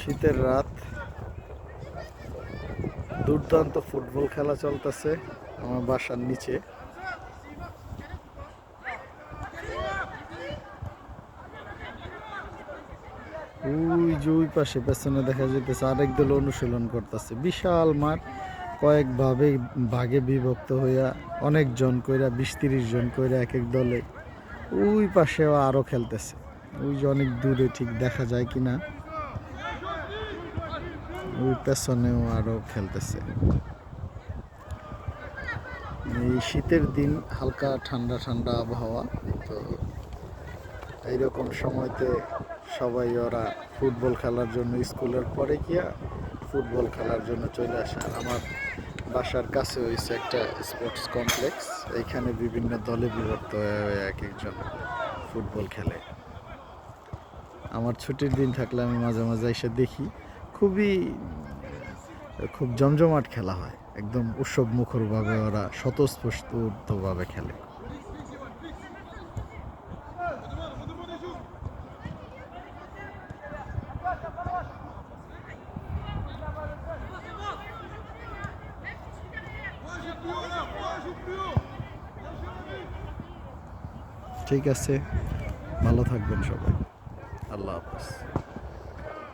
শীতের রাত, দুর্দান্ত ফুটবল খেলা চলতেছে আমার বাসার নিচে। ওই যে ওই পাশে পেছনে দেখা যেতেছে আরেক দল অনুশীলন করতেছে। বিশাল মাঠ, ভাগে বিভক্ত হইয়া অনেক জন কইরা 20-30 জন কইরা এক এক দলে। ওই পাশেও আরো খেলতেছে, ওই যে অনেক দূরে, ঠিক দেখা যায় কিনা। ওই পেছনেও আরো খেলতেছে। এই শীতের দিন হালকা ঠান্ডা ঠান্ডা আবহাওয়া, তো এইরকম সময়তে সবাই ওরা ফুটবল খেলার জন্য স্কুলের পরে গিয়া ফুটবল খেলার জন্য চলে আসে। আর আমার বাসার কাছে হয়েছে একটা স্পোর্টস কমপ্লেক্স, এইখানে বিভিন্ন দলে বিভক্ত হয়ে এক একজন ফুটবল খেলে। আমার ছুটির দিন থাকলে আমি মাঝে মাঝে এসে দেখি। খুব জমজমাট খেলা হয়, একদম উৎসব মুখরভাবে ওরা স্বতঃস্ফূর্তভাবে খেলে। ঠিক আছে, ভালো থাকবেন সবাই। আল্লাহ হাফেজ।